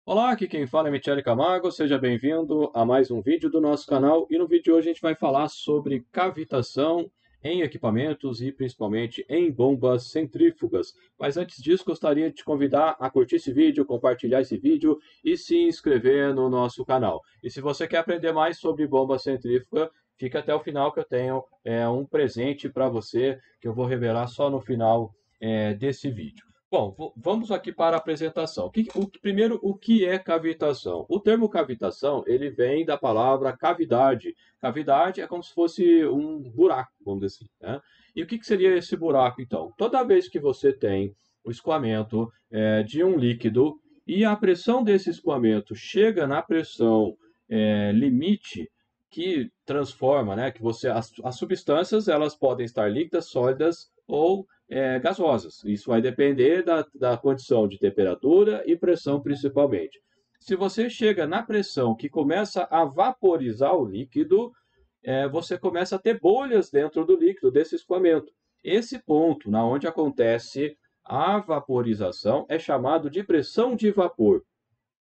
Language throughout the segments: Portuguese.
Olá, aqui quem fala é Michele Camargo, seja bem-vindo a mais um vídeo do nosso canal. E no vídeo de hoje a gente vai falar sobre cavitação em equipamentos e principalmente em bombas centrífugas. Mas antes disso, gostaria de te convidar a curtir esse vídeo, compartilhar esse vídeo e se inscrever no nosso canal. E se você quer aprender mais sobre bomba centrífuga, fica até o final que eu tenho um presente para você que eu vou revelar só no final desse vídeo. Bom, vamos aqui para a apresentação. Primeiro, o que é cavitação? O termo cavitação, ele vem da palavra cavidade. Cavidade é como se fosse um buraco, vamos dizer assim, né? E o que seria esse buraco, então? Toda vez que você tem o escoamento de um líquido e a pressão desse escoamento chega na pressão limite que transforma, né? Que as substâncias elas podem estar líquidas, sólidas ou gasosas. Isso vai depender da condição de temperatura e pressão, principalmente. Se você chega na pressão que começa a vaporizar o líquido, você começa a ter bolhas dentro do líquido, desse escoamento. Esse ponto, na onde acontece a vaporização, é chamado de pressão de vapor.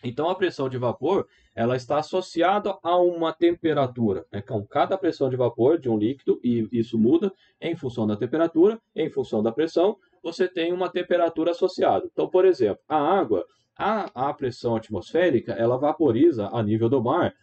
Então, a pressão de vapor ela está associada a uma temperatura. Né? Então, cada pressão de vapor de um líquido, e isso muda em função da temperatura, em função da pressão, você tem uma temperatura associada. Então, por exemplo, a água, a pressão atmosférica, ela vaporiza a nível do mar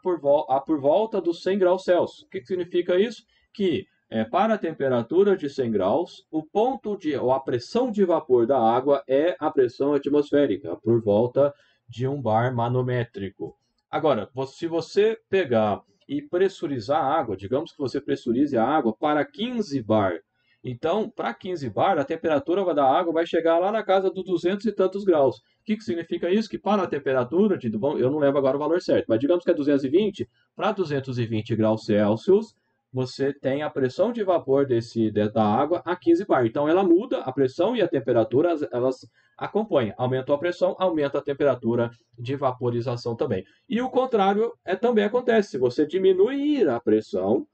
por volta dos 100 graus Celsius. O que significa isso? Que para a temperatura de 100 graus, ou a pressão de vapor da água é a pressão atmosférica, por volta de um bar manométrico. Agora, se você pegar e pressurizar a água, digamos que você pressurize a água para 15 bar. Então, para 15 bar, a temperatura da água vai chegar lá na casa dos 200 e tantos graus. O que significa isso? Que para a temperatura, eu não lembro agora o valor certo, mas digamos que é 220, para 220 graus Celsius, você tem a pressão de vapor da água a 15 bar. Então, ela muda, a pressão e a temperatura, elas acompanha. Aumentou a pressão, aumenta a temperatura de vaporização também. E o contrário também acontece. Se você diminuir a pressão,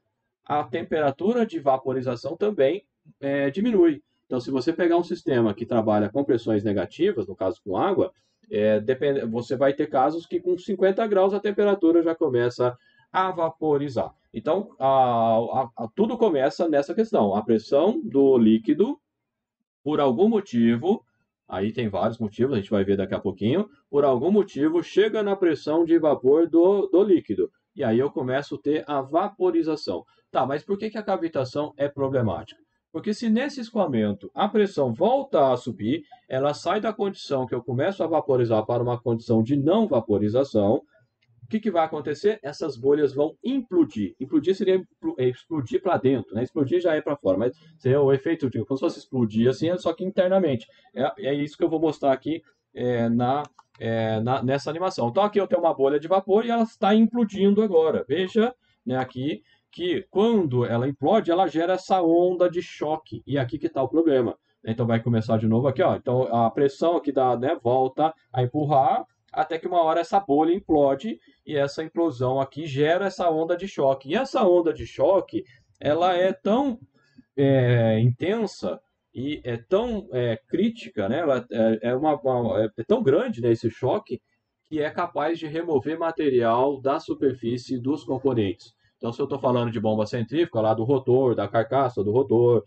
a temperatura de vaporização também diminui. Então, se você pegar um sistema que trabalha com pressões negativas, no caso com água, você vai ter casos que com 50 graus a temperatura já começa a vaporizar. Então, tudo começa nessa questão. A pressão do líquido por algum motivo, aí tem vários motivos, a gente vai ver daqui a pouquinho, por algum motivo chega na pressão de vapor do líquido. E aí eu começo a ter a vaporização. Tá, mas por que a cavitação é problemática? Porque se nesse escoamento a pressão volta a subir, ela sai da condição que eu começo a vaporizar para uma condição de não vaporização, que vai acontecer? Essas bolhas vão implodir. Implodir seria explodir para dentro, né? Explodir já é para fora, mas seria o efeito de como se fosse explodir assim, só que internamente. É isso que eu vou mostrar aqui nessa animação. Então aqui eu tenho uma bolha de vapor e ela está implodindo agora. Veja, né, aqui que quando ela implode, ela gera essa onda de choque. E aqui que está o problema. Então vai começar de novo aqui, ó. Então a pressão aqui dá, né, volta a empurrar até que uma hora essa bolha implode e essa implosão aqui gera essa onda de choque. E essa onda de choque, ela é tão intensa e é tão crítica, né? Ela é tão grande, né, esse choque, que é capaz de remover material da superfície dos componentes. Então, se eu estou falando de bomba centrífuga, lá do rotor, da carcaça do rotor,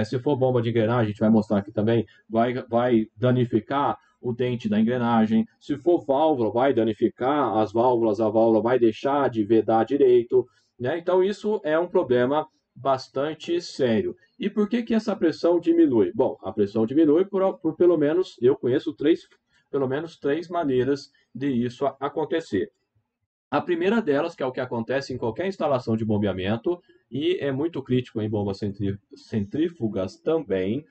se for bomba de engrenagem, a gente vai mostrar aqui também, vai danificar o dente da engrenagem. Se for válvula, vai danificar as válvulas, a válvula vai deixar de vedar direito, né? Então, isso é um problema bastante sério. E por que essa pressão diminui? Bom, a pressão diminui por pelo menos, eu conheço pelo menos três maneiras de isso acontecer. A primeira delas, que é o que acontece em qualquer instalação de bombeamento, e é muito crítico em bombas centrífugas também,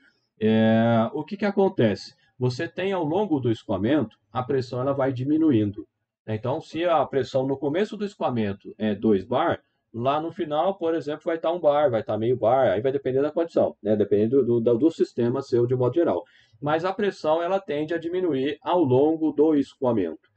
o que acontece? Você tem ao longo do escoamento, a pressão ela vai diminuindo. Então, se a pressão no começo do escoamento é 2 bar, lá no final, por exemplo, vai estar 1 bar, vai estar meio bar, aí vai depender da condição, né? Dependendo do sistema seu de modo geral. Mas a pressão ela tende a diminuir ao longo do escoamento.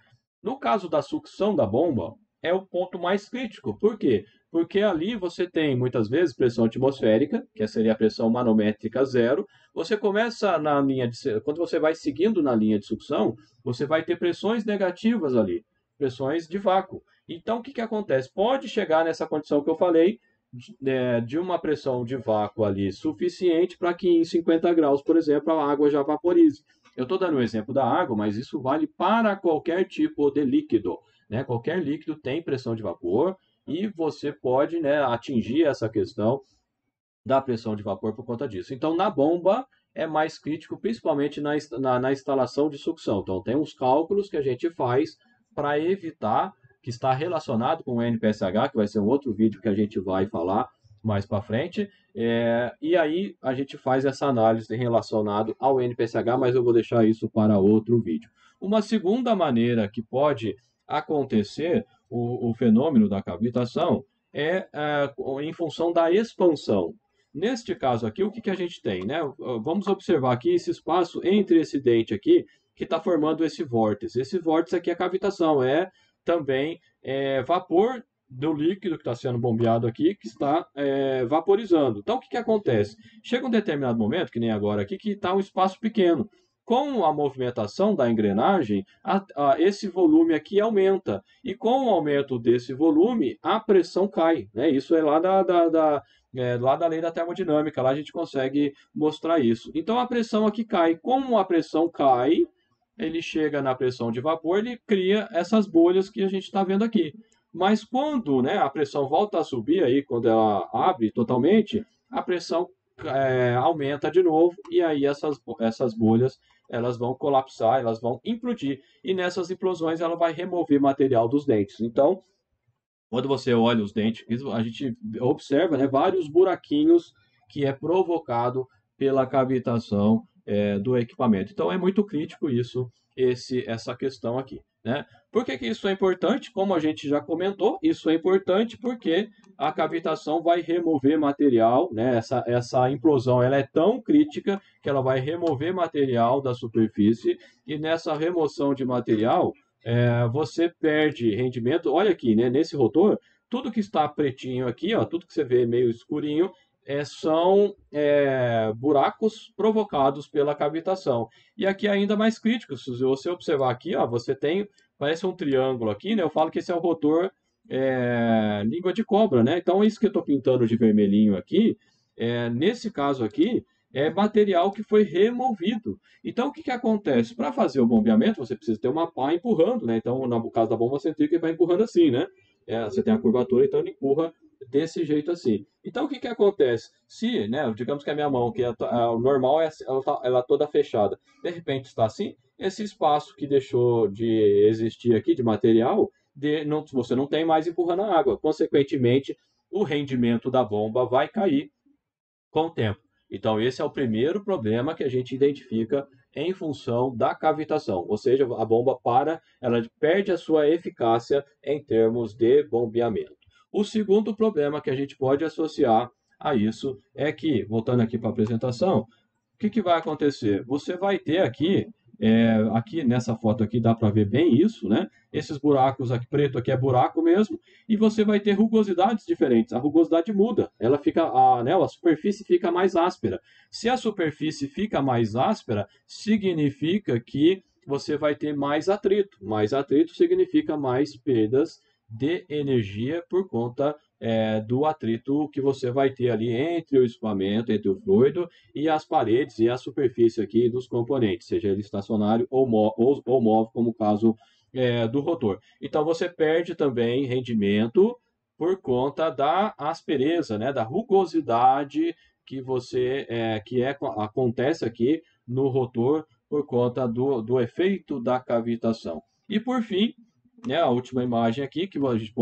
No caso da sucção da bomba, é o ponto mais crítico. Por quê? Porque ali você tem, muitas vezes, pressão atmosférica, que seria a pressão manométrica zero. Você começa na linha de... Quando você vai seguindo na linha de sucção, você vai ter pressões negativas ali, pressões de vácuo. Então, o que que acontece? Pode chegar nessa condição que eu falei, de uma pressão de vácuo ali suficiente para que em 50 graus, por exemplo, a água já vaporize. Eu estou dando o exemplo da água, mas isso vale para qualquer tipo de líquido, né? Qualquer líquido tem pressão de vapor e você pode, né, atingir essa questão da pressão de vapor por conta disso. Então, na bomba é mais crítico, principalmente na instalação de sucção. Então, tem uns cálculos que a gente faz para evitar, que está relacionado com o NPSH, que vai ser um outro vídeo que a gente vai falar mais para frente. E aí a gente faz essa análise relacionada ao NPSH, mas eu vou deixar isso para outro vídeo. Uma segunda maneira que pode acontecer o fenômeno da cavitação é em função da expansão. Neste caso aqui, o que, que a gente tem, né? Vamos observar aqui esse espaço entre esse dente aqui, que está formando esse vórtice. Esse vórtice aqui é a cavitação, também vapor do líquido que está sendo bombeado aqui, que está vaporizando. Então, o que, que acontece? Chega um determinado momento, que nem agora aqui, que está um espaço pequeno. Com a movimentação da engrenagem, esse volume aqui aumenta. E com o aumento desse volume, a pressão cai, né? Isso é lá lá da lei da termodinâmica, lá a gente consegue mostrar isso. Então a pressão aqui cai. Como a pressão cai, ele chega na pressão de vapor, ele cria essas bolhas que a gente está vendo aqui. Mas quando, né, a pressão volta a subir, aí, quando ela abre totalmente, a pressão aumenta de novo e aí essas bolhas elas vão colapsar, elas vão implodir. E nessas implosões ela vai remover material dos dentes. Então, quando você olha os dentes, a gente observa, né, vários buraquinhos que é provocado pela cavitação do equipamento. Então é muito crítico essa questão aqui, né? Por que que isso é importante? Como a gente já comentou, isso é importante porque a cavitação vai remover material, né? Essa implosão ela é tão crítica que ela vai remover material da superfície e nessa remoção de material você perde rendimento. Olha aqui, né? Nesse rotor, tudo que está pretinho aqui, ó, tudo que você vê meio escurinho, são buracos provocados pela cavitação. E aqui é ainda mais crítico, se você observar aqui, ó, você tem, parece um triângulo aqui, né? Eu falo que esse é o rotor língua de cobra, né? Então, isso que eu estou pintando de vermelhinho aqui, nesse caso aqui, é material que foi removido. Então, o que, que acontece? Para fazer o bombeamento, você precisa ter uma pá empurrando, né? Então, no caso da bomba centrífuga, ele vai empurrando assim, né? Você tem a curvatura, então ele empurra desse jeito assim. Então, o que, que acontece? Se, né, digamos que a minha mão, que o normal ela toda fechada, de repente está assim, esse espaço que deixou de existir aqui de material, você não tem mais empurrando a água. Consequentemente, o rendimento da bomba vai cair com o tempo. Então, esse é o primeiro problema que a gente identifica em função da cavitação, ou seja, a bomba ela perde a sua eficácia em termos de bombeamento. O segundo problema que a gente pode associar a isso é que, voltando aqui para a apresentação, o que, que vai acontecer? Você vai ter aqui, aqui nessa foto aqui dá para ver bem isso, né? Esses buracos aqui, preto aqui é buraco mesmo, e você vai ter rugosidades diferentes. A rugosidade muda, ela fica, a superfície fica mais áspera. Se a superfície fica mais áspera, significa que você vai ter mais atrito. Mais atrito significa mais perdas de energia por conta do atrito que você vai ter ali entre o escoamento, entre o fluido e as paredes e a superfície aqui dos componentes, seja ele estacionário ou móvel, como o caso do rotor. Então você perde também rendimento por conta da aspereza, né, da rugosidade que acontece aqui no rotor por conta do efeito da cavitação. E por fim, né, a última imagem aqui, que a gente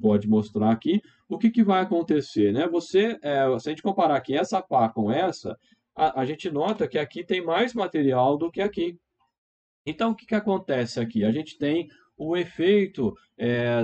pode mostrar aqui, o que, que vai acontecer, né? Se a gente comparar aqui essa pá com essa, a gente nota que aqui tem mais material do que aqui. Então, o que, que acontece aqui? A gente tem o efeito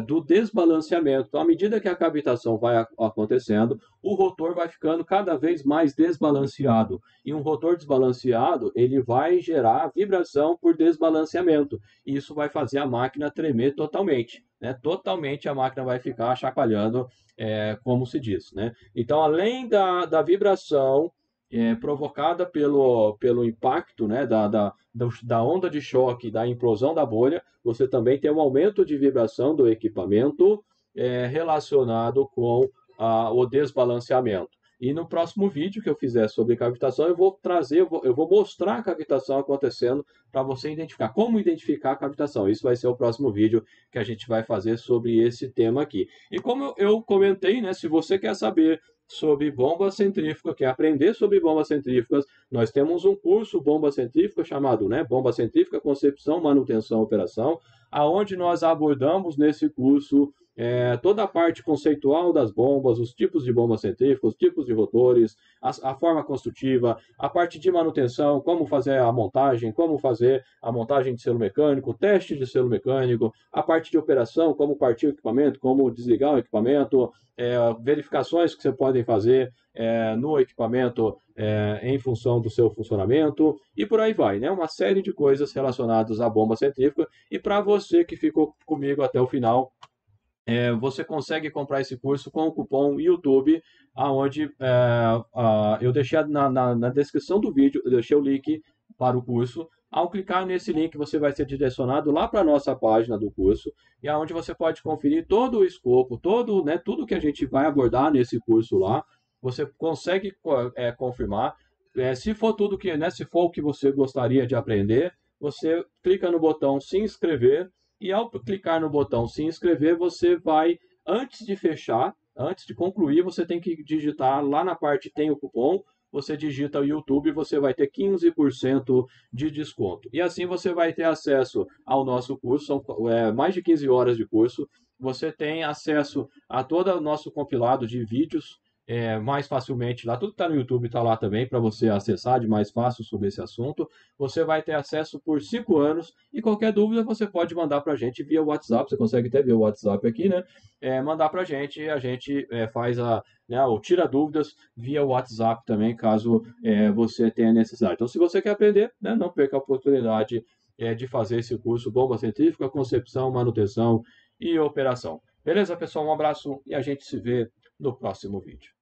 do desbalanceamento. Então, à medida que a cavitação vai acontecendo, o rotor vai ficando cada vez mais desbalanceado. E um rotor desbalanceado, ele vai gerar vibração por desbalanceamento. E isso vai fazer a máquina tremer totalmente, né? Totalmente a máquina vai ficar chacoalhando, como se diz, né? Então, além da vibração provocada pelo impacto, né, da onda de choque, da implosão da bolha, você também tem um aumento de vibração do equipamento relacionado com o desbalanceamento. E no próximo vídeo que eu fizer sobre cavitação, eu vou mostrar a cavitação acontecendo para você identificar como identificar a cavitação. Isso vai ser o próximo vídeo que a gente vai fazer sobre esse tema aqui. E como eu comentei, né, se você quer saber sobre bomba centrífuga, quer aprender sobre bombas centrífugas, nós temos um curso bomba centrífuga chamado, né, Bomba Centrífuga, Concepção, Manutenção, Operação, aonde nós abordamos nesse curso toda a parte conceitual das bombas, os tipos de bombas centrífugas, os tipos de rotores, a forma construtiva, a parte de manutenção, como fazer a montagem de selo mecânico, teste de selo mecânico, a parte de operação, como partir o equipamento, como desligar o equipamento, verificações que você pode fazer no equipamento em função do seu funcionamento e por aí vai, né? Uma série de coisas relacionadas à bomba centrífuga. E para você que ficou comigo até o final, você consegue comprar esse curso com o cupom YouTube, aonde eu deixei na descrição do vídeo, eu deixei o link para o curso. Ao clicar nesse link, você vai ser direcionado lá para a nossa página do curso, e aonde você pode conferir todo o escopo, tudo que a gente vai abordar nesse curso lá. Você consegue confirmar. Se for tudo que, né, se for o que você gostaria de aprender, você clica no botão se inscrever. E ao clicar no botão se inscrever, você vai, antes de fechar, antes de concluir, você tem que digitar lá na parte tem o cupom, você digita o YouTube e você vai ter 15% de desconto. E assim você vai ter acesso ao nosso curso, são mais de 15 horas de curso, você tem acesso a todo o nosso compilado de vídeos, mais facilmente lá, tudo que está no YouTube está lá também para você acessar de mais fácil sobre esse assunto. Você vai ter acesso por 5 anos e qualquer dúvida você pode mandar para a gente via WhatsApp, você consegue até ver o WhatsApp aqui, né? Mandar para a gente faz ou tira dúvidas via WhatsApp também, caso você tenha necessidade. Então, se você quer aprender, né, não perca a oportunidade de fazer esse curso Bomba Centrífuga, Concepção, Manutenção e Operação. Beleza, pessoal? Um abraço e a gente se vê no próximo vídeo.